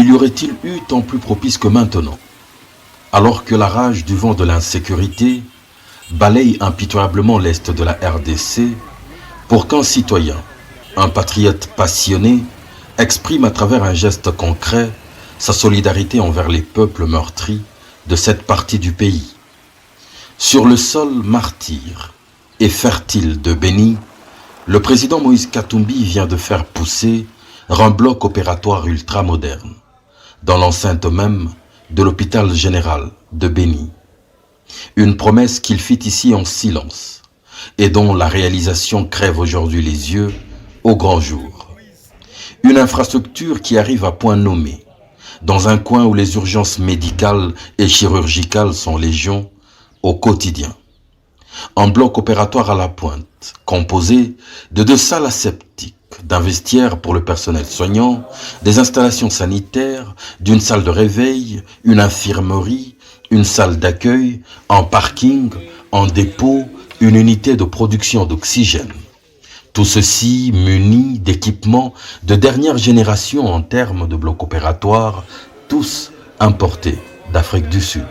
Il y aurait-il eu temps plus propice que maintenant, alors que la rage du vent de l'insécurité balaye impitoyablement l'Est de la RDC, pour qu'un citoyen, un patriote passionné, exprime à travers un geste concret sa solidarité envers les peuples meurtris de cette partie du pays. Sur le sol martyr et fertile de Béni, le président Moïse Katumbi vient de faire pousser un bloc opératoire ultramoderne dans l'enceinte même de l'hôpital général de Béni. Une promesse qu'il fit ici en silence et dont la réalisation crève aujourd'hui les yeux au grand jour. Une infrastructure qui arrive à point nommé, dans un coin où les urgences médicales et chirurgicales sont légion au quotidien. Un bloc opératoire à la pointe, composé de 2 salles aseptiques, d'un vestiaire pour le personnel soignant, des installations sanitaires, d'une salle de réveil, une infirmerie, une salle d'accueil, un parking, un dépôt, une unité de production d'oxygène. Tout ceci muni d'équipements de dernière génération en termes de blocs opératoires, tous importés d'Afrique du Sud.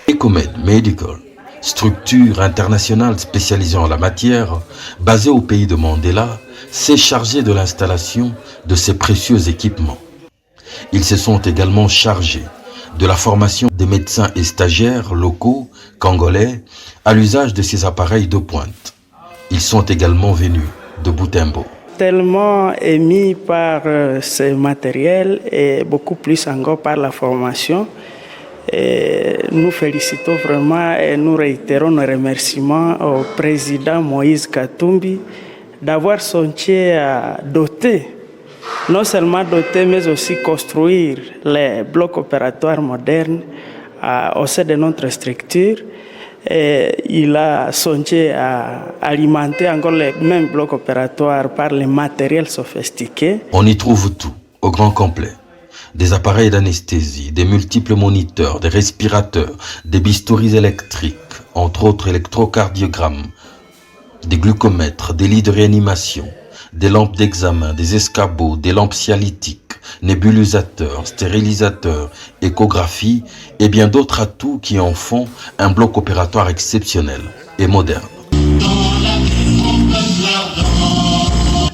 Ecomed Medical, structure internationale spécialisée en la matière, basée au pays de Mandela, s'est chargée de l'installation de ces précieux équipements. Ils se sont également chargés de la formation des médecins et stagiaires locaux, congolais, à l'usage de ces appareils de pointe. Ils sont également venus de Butembo. Tellement émis par ce matériel et beaucoup plus encore par la formation. Et nous félicitons vraiment et nous réitérons nos remerciements au président Moïse Katumbi d'avoir songé à doter, non seulement doter, mais aussi construire les blocs opératoires modernes au sein de notre structure. Et il a songé à alimenter encore les mêmes blocs opératoires par les matériels sophistiqués. On y trouve tout, au grand complet. Des appareils d'anesthésie, des multiples moniteurs, des respirateurs, des bistouris électriques, entre autres électrocardiogrammes, des glucomètres, des lits de réanimation, des lampes d'examen, des escabeaux, des lampes sialytiques, nébulisateurs, stérilisateurs, échographie et bien d'autres atouts qui en font un bloc opératoire exceptionnel et moderne.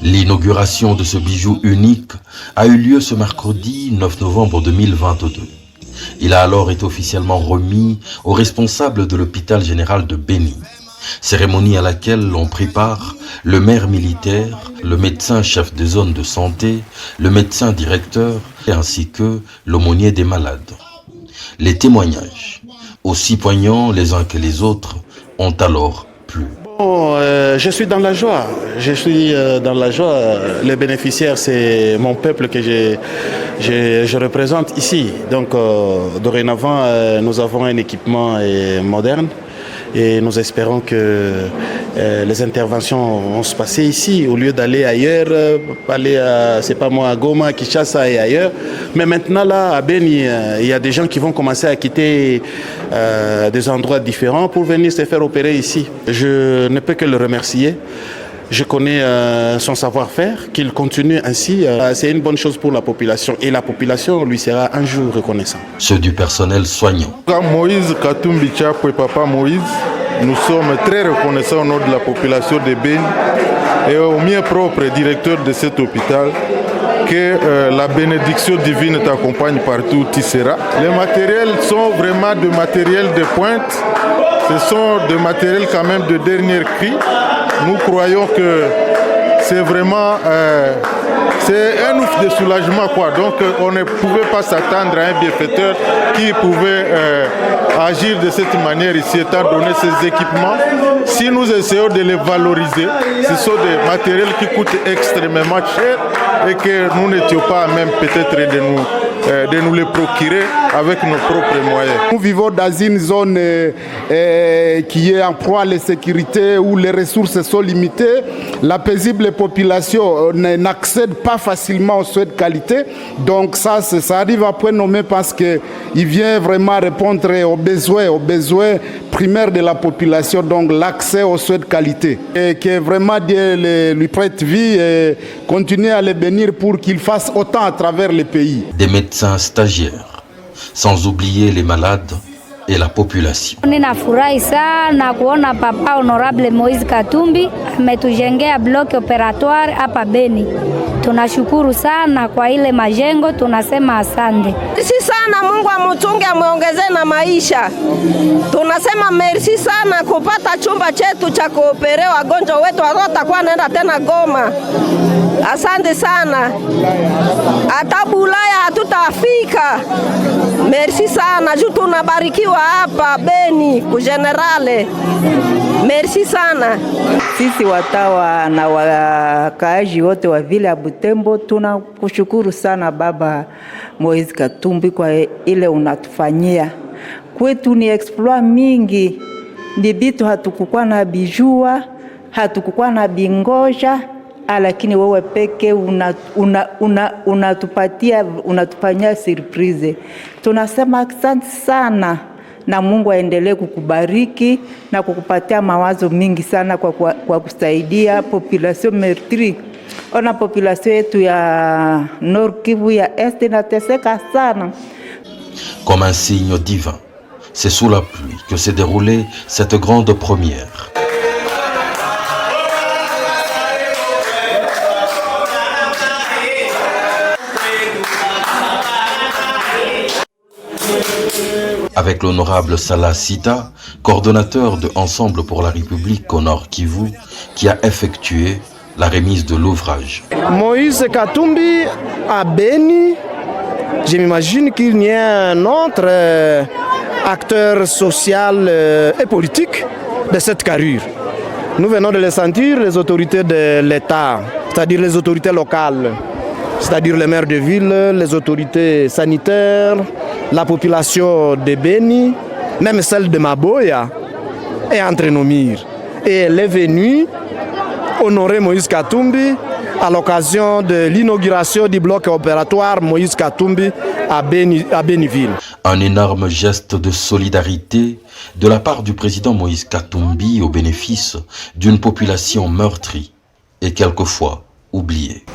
L'inauguration de ce bijou unique a eu lieu ce mercredi 9 novembre 2022. Il a alors été officiellement remis aux responsables de l'hôpital général de Béni. Cérémonie à laquelle ont pris part le maire militaire, le médecin chef de zone de santé, le médecin directeur ainsi que l'aumônier des malades. Les témoignages, aussi poignants les uns que les autres, ont alors plu. Je suis dans la joie. Je suis dans la joie. Les bénéficiaires, c'est mon peuple que je représente ici. Donc, dorénavant, nous avons un équipement moderne et nous espérons que les interventions vont se passer ici au lieu d'aller ailleurs, aller à, c'est pas moi, à Goma, Kinshasa et ailleurs. Mais maintenant, là, à Béni, il y a des gens qui vont commencer à quitter des endroits différents pour venir se faire opérer ici. Je ne peux que le remercier. Je connais son savoir-faire, qu'il continue ainsi. C'est une bonne chose pour la population et la population lui sera un jour reconnaissant. Ceux du personnel soignant. Moïse Katumbi Chapo et Papa Moïse, nous sommes très reconnaissants au nom de la population de Béni et au mien propre directeur de cet hôpital que la bénédiction divine t'accompagne partout où tu seras. Les matériels sont vraiment des matériels de pointe. Ce sont des matériels quand même de dernier cri. Nous croyons que c'est vraiment c'est un ouf de soulagement, quoi. Donc on ne pouvait pas s'attendre à un bienfaiteur qui pouvait agir de cette manière ici, étant donné ces équipements. Si nous essayons de les valoriser, ce sont des matériels qui coûtent extrêmement cher et que nous n'étions pas même peut-être de nous les procurer avec nos propres moyens. Nous vivons dans une zone qui est en proie à l'insécurité, où les ressources sont limitées. La paisible population n'accède pas facilement aux soins de qualité. Donc ça arrive à point nommé parce qu'il vient vraiment répondre aux besoins primaires de la population, donc l'accès aux soins de qualité. Et que vraiment Dieu lui prête vie et continue à les bénir pour qu'il fasse autant à travers le pays. Des médecins stagiaires, sans oublier les malades et la population. Ninafurahi sana kuona Papa Honorable Moise Katumbi ametujengea block operatoire hapa Beni. Tunashukuru sana kwa ile majengo, tunasema asante. Merci sana, Mungu amuchunge, amuongezee na maisha. Tunasema merci sana kupata chumba chetu cha kuopere wagonjwa wetu watakuwa naenda tena Goma. Asante sana. Hata Bulaya hatutafika. Merci sana, juu tunabarikiwa hapa Beni kugenerale. Merci sana. Sisi watawa na wakaaji wote wa vile ya Butembo tunakushukuru sana Baba Moise Katumbi kwa ile unatufanyia. Kwetu ni exploit mingi. Ni bitu hatukukuwa na bijua, hatukukuwa na bingoja, lakini wewe peke unatufanyia surprise. Tunasema asante sana na Mungu aendelee kukubariki na kukupatia mawazo mingi sana kwa kusaidia population meurtrie. Ona population yetu ya Nord Kivu ya Est inateseka sana. Comme un signe divin, c'est sous la pluie que s'est déroulée cette grande première. Avec l'honorable Salah Sita, coordonnateur de Ensemble pour la République au Nord Kivu, qui a effectué la remise de l'ouvrage. Moïse Katumbi à Beni, je m'imagine qu'il y a un autre acteur social et politique de cette carrure. Nous venons de le sentir, les autorités de l'État, c'est-à-dire les autorités locales, c'est-à-dire les maires de ville, les autorités sanitaires, la population de Beni, même celle de Maboya, est entre nos murs. Et elle est venue honorer Moïse Katumbi à l'occasion de l'inauguration du bloc opératoire Moïse Katumbi à Beniville. Un énorme geste de solidarité de la part du président Moïse Katumbi au bénéfice d'une population meurtrie et quelquefois oubliée.